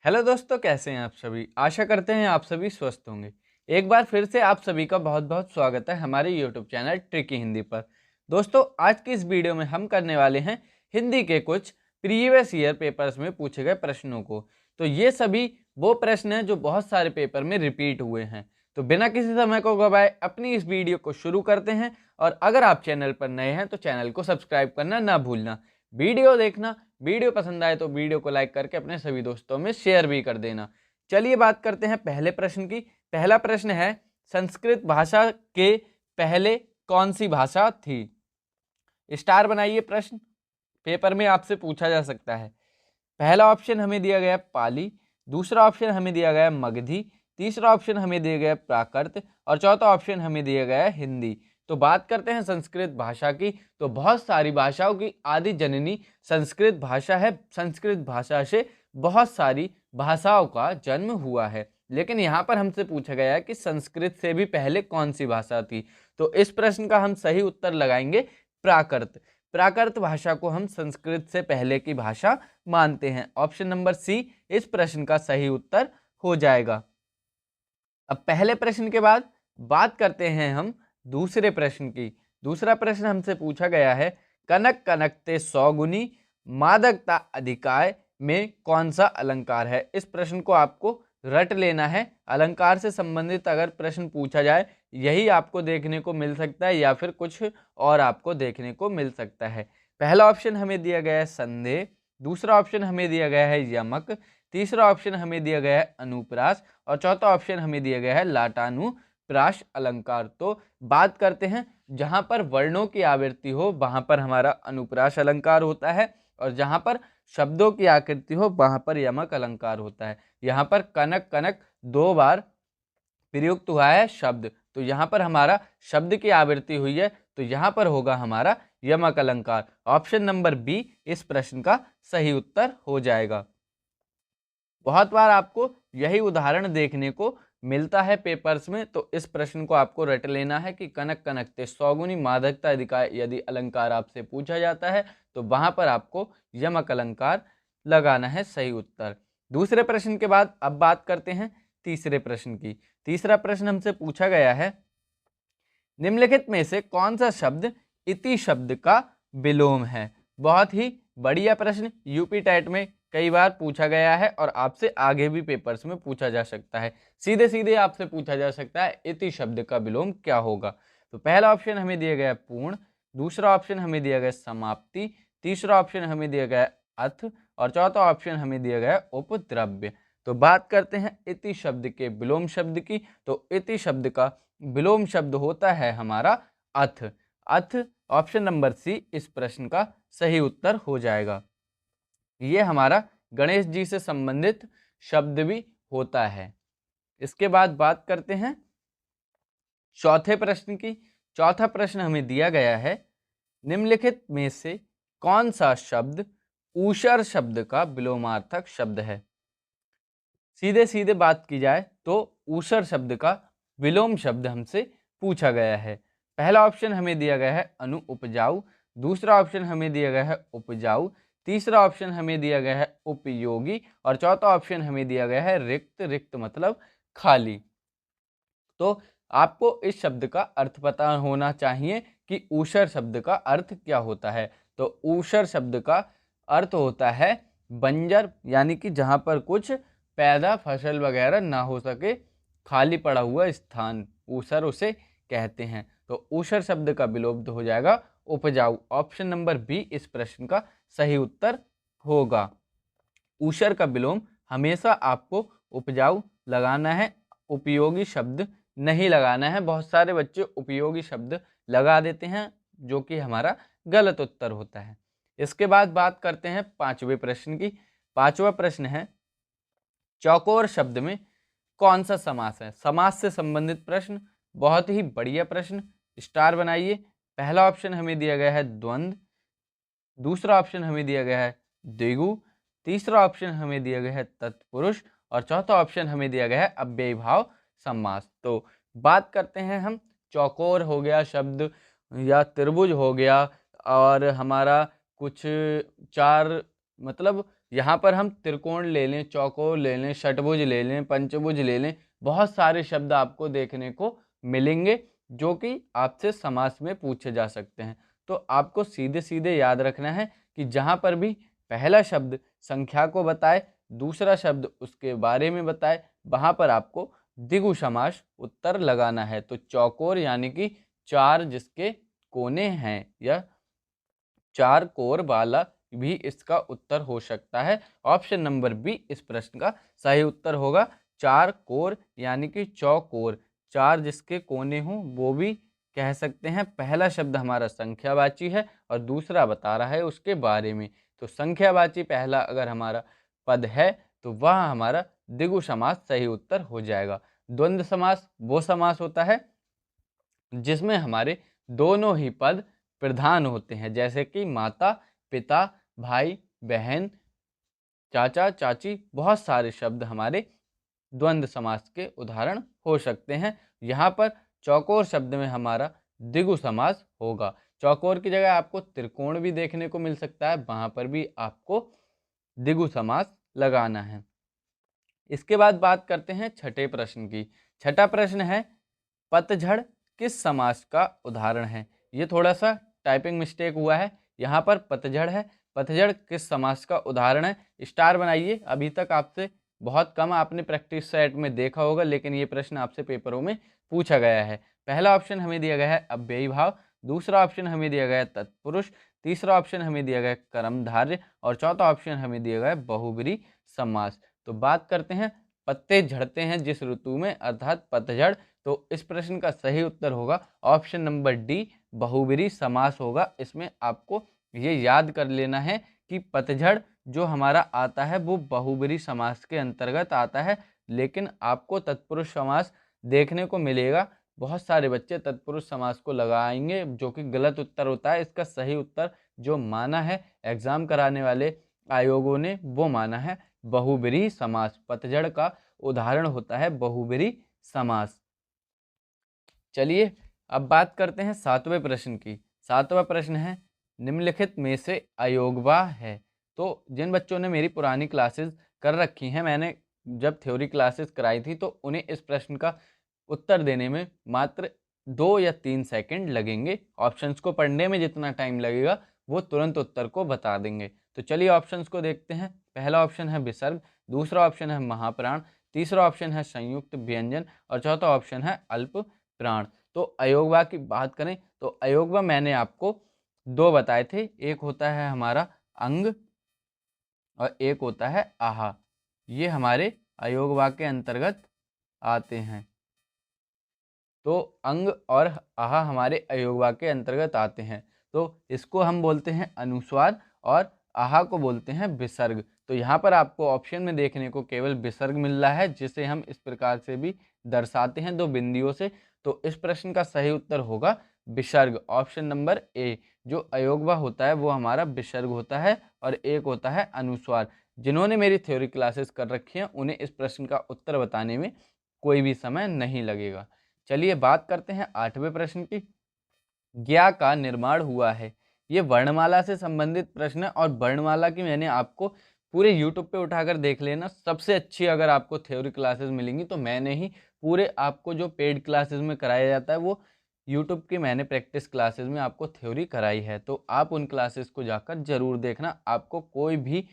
Hello दोस्तों, कैसे हैं आप सभी। आशा करते हैं आप सभी स्वस्थ होंगे। एक बार फिर से आप सभी का बहुत बहुत स्वागत है हमारे यूट्यूब चैनल ट्रिकी हिंदी पर। दोस्तों, आज की इस वीडियो में हम करने वाले हैं हिंदी के कुछ प्रीवियस ईयर पेपर्स में पूछे गए प्रश्नों को। तो ये सभी वो प्रश्न हैं जो बहुत सारे पेपर में रिपीट हुए हैं। तो बिना किसी समय को गवाए अपनी इस वीडियो को शुरू करते हैं। और अगर आप चैनल पर नए हैं तो चैनल को सब्सक्राइब करना ना भूलना। वीडियो देखना, वीडियो पसंद आए तो वीडियो को लाइक करके अपने सभी दोस्तों में शेयर भी कर देना। चलिए बात करते हैं पहले प्रश्न की। पहला प्रश्न है, संस्कृत भाषा के पहले कौन सी भाषा थी। स्टार बनाइए, प्रश्न पेपर में आपसे पूछा जा सकता है। पहला ऑप्शन हमें दिया गया है पाली, दूसरा ऑप्शन हमें दिया गया है मगधी, तीसरा ऑप्शन हमें दिया गया है प्राकृत और चौथा ऑप्शन हमें दिया गया है हिंदी। तो बात करते हैं संस्कृत भाषा की, तो बहुत सारी भाषाओं की आदि जननी संस्कृत भाषा है। संस्कृत भाषा से बहुत सारी भाषाओं का जन्म हुआ है। लेकिन यहाँ पर हमसे पूछा गया है कि संस्कृत से भी पहले कौन सी भाषा थी। तो इस प्रश्न का हम सही उत्तर लगाएंगे प्राकृत। प्राकृत भाषा को हम संस्कृत से पहले की भाषा मानते हैं। ऑप्शन नंबर सी इस प्रश्न का सही उत्तर हो जाएगा। अब पहले प्रश्न के बाद बात करते हैं हम दूसरे प्रश्न की। दूसरा प्रश्न हमसे पूछा गया है, कनक कनकते सौगुनी मादकता अधिकाय में कौन सा अलंकार है। इस प्रश्न को आपको रट लेना है। अलंकार से संबंधित अगर प्रश्न पूछा जाए, यही आपको देखने को मिल सकता है या फिर कुछ और आपको देखने को मिल सकता है। पहला ऑप्शन हमें दिया गया है संदेह, दूसरा ऑप्शन हमें दिया गया है यमक, तीसरा ऑप्शन हमें दिया गया है अनुप्रास और चौथा ऑप्शन हमें दिया गया है लाटानुप्रास अलंकार। तो बात करते हैं, जहां पर वर्णों की आवृत्ति हो वहां पर हमारा अनुप्रास अलंकार होता है और जहां पर शब्दों की आकृति हो वहां पर यमक अलंकार होता है। यहाँ पर कनक कनक दो बार प्रयुक्त हुआ है शब्द, तो यहाँ पर हमारा शब्द की आवृत्ति हुई है, तो यहाँ पर होगा हमारा यमक अलंकार। ऑप्शन नंबर बी इस प्रश्न का सही उत्तर हो जाएगा। बहुत बार आपको यही उदाहरण देखने को मिलता है पेपर्स में, तो इस प्रश्न को आपको रट लेना है कि कनक कनकते सौगुनी मादकता अधिकाय यदि अलंकार आपसे पूछा जाता है तो वहां पर आपको यमक अलंकार लगाना है सही उत्तर। दूसरे प्रश्न के बाद अब बात करते हैं तीसरे प्रश्न की। तीसरा प्रश्न हमसे पूछा गया है, निम्नलिखित में से कौन सा शब्द इति शब्द का विलोम है। बहुत ही बढ़िया प्रश्न, यूपी टेट में कई बार पूछा गया है और आपसे आगे भी पेपर्स में पूछा जा सकता है। सीधे सीधे आपसे पूछा जा सकता है इति शब्द का विलोम क्या होगा। तो पहला ऑप्शन हमें दिया गया है पूर्ण, दूसरा ऑप्शन हमें दिया गया है समाप्ति, तीसरा ऑप्शन हमें दिया गया है अथ और चौथा ऑप्शन हमें दिया गया है उपद्रव्य। तो बात करते हैं इति शब्द के विलोम शब्द की। तो इति शब्द का विलोम शब्द होता है हमारा अथ। अथ ऑप्शन नंबर सी इस प्रश्न का सही उत्तर हो जाएगा। ये हमारा गणेश जी से संबंधित शब्द भी होता है। इसके बाद बात करते हैं चौथे प्रश्न की। चौथा प्रश्न हमें दिया गया है, निम्नलिखित में से कौन सा शब्द ऊषर शब्द का विलोमार्थक शब्द है। सीधे सीधे बात की जाए तो ऊषर शब्द का विलोम शब्द हमसे पूछा गया है। पहला ऑप्शन हमें दिया गया है अनु उपजाऊ, दूसरा ऑप्शन हमें दिया गया है उपजाऊ, तीसरा ऑप्शन हमें दिया गया है उपयोगी और चौथा ऑप्शन हमें दिया गया है रिक्त। रिक्त मतलब खाली। तो आपको इस शब्द का अर्थ पता होना चाहिए कि ऊषर शब्द का अर्थ क्या होता है। तो ऊषर शब्द का अर्थ होता है बंजर, यानी कि जहाँ पर कुछ पैदा फसल वगैरह ना हो सके, खाली पड़ा हुआ स्थान, ऊषर उसे कहते हैं। तो ऊषर शब्द का विलोप हो जाएगा उपजाऊ। ऑप्शन नंबर बी इस प्रश्न का सही उत्तर होगा। ऊषर का विलोम हमेशा आपको उपजाऊ लगाना है, उपयोगी शब्द नहीं लगाना है। बहुत सारे बच्चे उपयोगी शब्द लगा देते हैं जो कि हमारा गलत उत्तर होता है। इसके बाद बात करते हैं पांचवें प्रश्न की। पांचवा प्रश्न है, चौकोर शब्द में कौन सा समास है। समास से संबंधित प्रश्न, बहुत ही बढ़िया प्रश्न, स्टार बनाइए। पहला ऑप्शन हमें दिया गया है द्वंद्व, दूसरा ऑप्शन हमें दिया गया है द्विगु, तीसरा ऑप्शन हमें दिया गया है तत्पुरुष और चौथा ऑप्शन हमें दिया गया है अव्ययीभाव समास। तो बात करते हैं हम, चौकोर हो गया शब्द या त्रिभुज हो गया और हमारा कुछ चार मतलब यहाँ पर हम त्रिकोण ले लें, चौकोर ले लें, षटभुज ले लें, पंचभुज ले लें, बहुत सारे शब्द आपको देखने को मिलेंगे जो कि आपसे समास में पूछे जा सकते हैं। तो आपको सीधे सीधे याद रखना है कि जहाँ पर भी पहला शब्द संख्या को बताए, दूसरा शब्द उसके बारे में बताए, वहाँ पर आपको द्विगु समास उत्तर लगाना है। तो चौकोर यानी कि 4 जिसके कोने हैं या 4 कोर वाला भी इसका उत्तर हो सकता है। ऑप्शन नंबर बी इस प्रश्न का सही उत्तर होगा। 4 कोर यानी कि चौकोर, 4 जिसके कोने हों वो भी कह सकते हैं। पहला शब्द हमारा संख्यावाची है और दूसरा बता रहा है उसके बारे में। तो संख्यावाची पहला अगर हमारा पद है तो वह हमारा द्विगु समास सही उत्तर हो जाएगा। द्वंद्व समास वो समास होता है जिसमें हमारे दोनों ही पद प्रधान होते हैं, जैसे कि माता, पिता, भाई, बहन, चाचा, चाची, बहुत सारे शब्द हमारे द्वंद्व समास के उदाहरण हो सकते हैं। यहाँ पर चौकोर शब्द में हमारा द्विगु समास होगा। चौकोर की जगह आपको त्रिकोण भी देखने को मिल सकता है, वहाँ पर भी आपको द्विगु समास लगाना है। इसके बाद बात करते हैं छठे प्रश्न की। छठा प्रश्न है, पतझड़ किस समास का उदाहरण है? ये थोड़ा सा टाइपिंग मिस्टेक हुआ है, यहाँ पर पतझड़ है। पतझड़ किस समास का उदाहरण है? स्टार बनाइए। अभी तक आपसे बहुत कम आपने प्रैक्टिस सेट में देखा होगा, लेकिन ये प्रश्न आपसे पेपरों में पूछा गया है। पहला ऑप्शन हमें दिया गया है अव्ययी भाव, दूसरा ऑप्शन हमें दिया गया है तत्पुरुष, तीसरा ऑप्शन हमें दिया गया है कर्मधारय और चौथा ऑप्शन हमें दिया गया है बहुब्रीहि समास। तो बात करते हैं, पत्ते झड़ते हैं जिस ऋतु में, अर्थात पतझड़। तो इस प्रश्न का सही उत्तर होगा ऑप्शन नंबर डी, बहुब्रीहि समास होगा। इसमें आपको ये याद कर लेना है कि पतझड़ जो हमारा आता है वो बहुब्रीहि समास के अंतर्गत आता है, लेकिन आपको तत्पुरुष समास देखने को मिलेगा। बहुत सारे बच्चे तत्पुरुष समास को लगाएंगे जो कि गलत उत्तर होता है। इसका सही उत्तर जो माना है एग्जाम कराने वाले आयोगों ने, वो माना है बहुब्रीहि समास। पतझड़ का उदाहरण होता है बहुब्रीहि समास। चलिए अब बात करते हैं सातवें प्रश्न की। सातवां प्रश्न है, निम्नलिखित में से अयोग्यवा है। तो जिन बच्चों ने मेरी पुरानी क्लासेस कर रखी हैं, मैंने जब थ्योरी क्लासेस कराई थी तो उन्हें इस प्रश्न का उत्तर देने में मात्र 2 या 3 सेकंड लगेंगे। ऑप्शंस को पढ़ने में जितना टाइम लगेगा वो तुरंत उत्तर को बता देंगे। तो चलिए ऑप्शंस को देखते हैं। पहला ऑप्शन है विसर्ग, दूसरा ऑप्शन है महाप्राण, तीसरा ऑप्शन है संयुक्त व्यंजन और चौथा ऑप्शन है अल्प प्राण। तो अयोग्यवा की बात करें तो अयोग्यवा मैंने आपको 2 बताए थे, एक होता है हमारा अंग और एक होता है आहा। ये हमारे अयोग्यवा के अंतर्गत आते हैं। तो अंग और आहा हमारे अयोग्यवा के अंतर्गत आते हैं। तो इसको हम बोलते हैं अनुस्वार और आहा को बोलते हैं विसर्ग। तो यहाँ पर आपको ऑप्शन में देखने को केवल विसर्ग मिल रहा है, जिसे हम इस प्रकार से भी दर्शाते हैं 2 बिंदियों से। तो इस प्रश्न का सही उत्तर होगा विसर्ग, ऑप्शन नंबर ए। जो अयोग्यवा होता है वो हमारा विसर्ग होता है और एक होता है अनुस्वार। जिन्होंने मेरी थ्योरी क्लासेस कर रखी हैं उन्हें इस प्रश्न का उत्तर बताने में कोई भी समय नहीं लगेगा। चलिए बात करते हैं 8वें प्रश्न की। ज्ञा का निर्माण हुआ है। ये वर्णमाला से संबंधित प्रश्न है और वर्णमाला की मैंने आपको पूरे यूट्यूब पे उठाकर देख लेना। सबसे अच्छी अगर आपको थ्योरी क्लासेस मिलेंगी तो मैंने ही पूरे आपको जो पेड क्लासेस में कराया जाता है वो यूट्यूब की मैंने प्रैक्टिस क्लासेस में आपको थ्योरी कराई है। तो आप उन क्लासेस को जाकर ज़रूर देखना, आपको कोई भी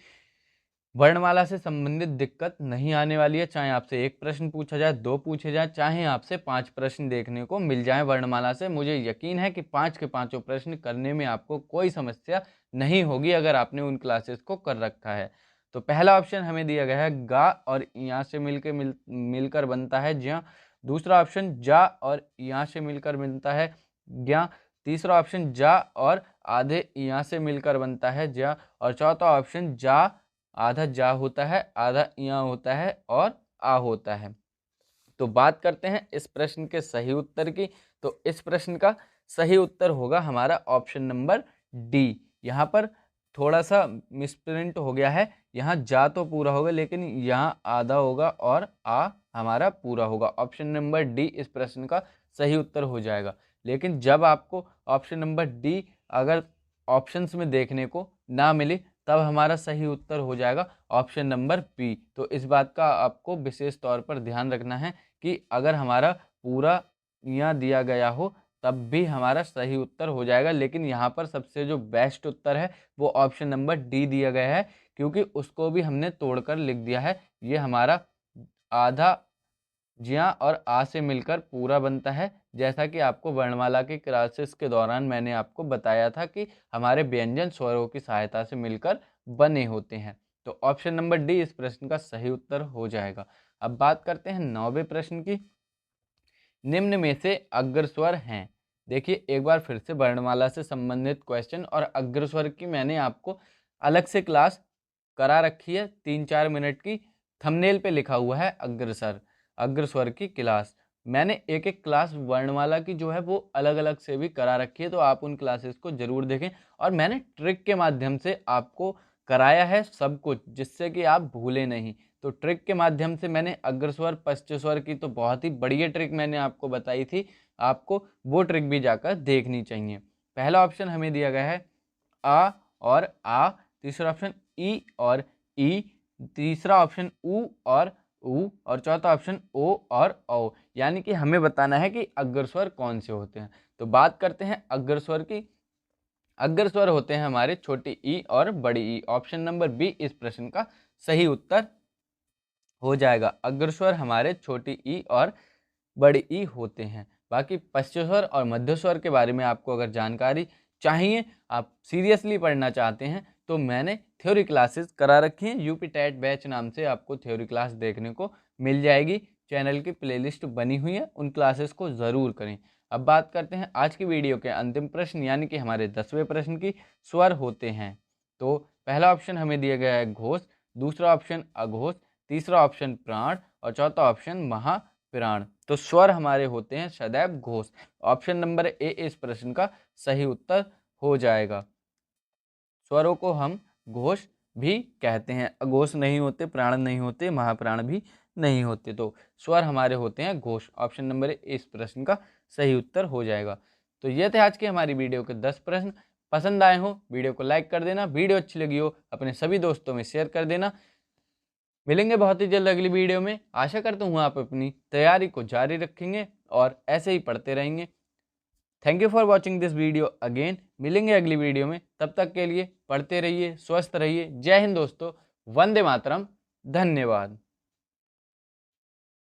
वर्णमाला से संबंधित दिक्कत नहीं आने वाली है। चाहे आपसे 1 प्रश्न पूछा जाए, 2 पूछे जाए, चाहे आपसे 5 प्रश्न देखने को मिल जाए वर्णमाला से, मुझे यकीन है कि 5 के पाँचों प्रश्न करने में आपको कोई समस्या नहीं होगी अगर आपने उन क्लासेस को कर रखा है। तो पहला ऑप्शन हमें दिया गया है गा और यहाँ से मिलकर बनता है ज्या। दूसरा ऑप्शन जा और यहाँ से मिलकर बनता है ज्ञा। तीसरा ऑप्शन जा और आधे यहाँ से मिलकर बनता है ज्या और चौथा ऑप्शन जा, आधा जा होता है, आधा यहाँ होता है और आ होता है। तो बात करते हैं इस प्रश्न के सही उत्तर की। तो इस प्रश्न का सही उत्तर होगा हमारा ऑप्शन नंबर डी। यहाँ पर थोड़ा सा मिसप्रिंट हो गया है, यहाँ जा तो पूरा होगा लेकिन यहाँ आधा होगा और आ हमारा पूरा होगा। ऑप्शन नंबर डी इस प्रश्न का सही उत्तर हो जाएगा। लेकिन जब आपको ऑप्शन नंबर डी अगर ऑप्शंस में देखने को ना मिले तब हमारा सही उत्तर हो जाएगा ऑप्शन नंबर बी। तो इस बात का आपको विशेष तौर पर ध्यान रखना है कि अगर हमारा पूरा यहाँ दिया गया हो तब भी हमारा सही उत्तर हो जाएगा, लेकिन यहाँ पर सबसे जो बेस्ट उत्तर है वो ऑप्शन नंबर डी दिया गया है, क्योंकि उसको भी हमने तोड़कर लिख दिया है। ये हमारा आधा ज्या और आ से मिलकर पूरा बनता है, जैसा कि आपको वर्णमाला के क्लासेस के दौरान मैंने आपको बताया था कि हमारे व्यंजन स्वरों की सहायता से मिलकर बने होते हैं। तो ऑप्शन नंबर डी इस प्रश्न का सही उत्तर हो जाएगा। अब बात करते हैं 9वें प्रश्न की। निम्न में से अग्रस्वर हैं। देखिए एक बार फिर से वर्णमाला से संबंधित क्वेश्चन और अग्रस्वर की मैंने आपको अलग से क्लास करा रखी है 3-4 मिनट की। थंबनेल पे लिखा हुआ है अग्रस्वर की क्लास। मैंने एक एक क्लास वर्णमाला की जो है वो अलग अलग से भी करा रखी है, तो आप उन क्लासेस को जरूर देखें। और मैंने ट्रिक के माध्यम से आपको कराया है सब कुछ, जिससे कि आप भूलें नहीं। तो ट्रिक के माध्यम से मैंने अग्रस्वर पश्चस्वर की तो बहुत ही बढ़िया ट्रिक मैंने आपको बताई थी, आपको वो ट्रिक भी जाकर देखनी चाहिए। पहला ऑप्शन हमें दिया गया है आ और आ, तीसरा ऑप्शन ई और ई, तीसरा ऑप्शन ऊ और चौथा ऑप्शन ओ और औ। यानी कि हमें बताना है कि अग्रस्वर कौन से होते हैं। तो बात करते हैं अग्रस्वर की। अग्रस्वर होते हैं हमारे छोटी ई और बड़ी ई। ऑप्शन नंबर बी इस प्रश्न का सही उत्तर हो जाएगा। अग्रस्वर हमारे छोटी ई और बड़ी ई होते हैं। बाकी पश्चस्वर और मध्यस्वर के बारे में आपको अगर जानकारी चाहिए, आप सीरियसली पढ़ना चाहते हैं, तो मैंने थ्योरी क्लासेस करा रखी हैं। यूपी टेट बैच नाम से आपको थ्योरी क्लास देखने को मिल जाएगी। चैनल की प्लेलिस्ट बनी हुई है, उन क्लासेस को ज़रूर करें। अब बात करते हैं आज की वीडियो के अंतिम प्रश्न यानी कि हमारे 10वें प्रश्न की। स्वर होते हैं। तो पहला ऑप्शन हमें दिया गया है घोष, दूसरा ऑप्शन अघोष, तीसरा ऑप्शन प्राण और चौथा ऑप्शन महाप्राण। तो स्वर हमारे होते हैं सदैव घोष। ऑप्शन नंबर ए इस प्रश्न का सही उत्तर हो जाएगा। स्वरों को हम घोष भी कहते हैं, अघोष नहीं होते, प्राण नहीं होते, महाप्राण भी नहीं होते। तो स्वर हमारे होते हैं घोष। ऑप्शन नंबर ए इस प्रश्न का सही उत्तर हो जाएगा। तो ये थे आज की हमारी वीडियो के 10 प्रश्न। पसंद आए हो वीडियो को लाइक कर देना, वीडियो अच्छी लगी हो अपने सभी दोस्तों में शेयर कर देना। मिलेंगे बहुत ही जल्द अगली वीडियो में। आशा करता हूँ आप अपनी तैयारी को जारी रखेंगे और ऐसे ही पढ़ते रहेंगे। Thank you for watching this video again. मिलेंगे अगली वीडियो में, तब तक के लिए पढ़ते रहिए, स्वस्थ रहिए। जय हिंद दोस्तों, वंदे मातरम, धन्यवाद।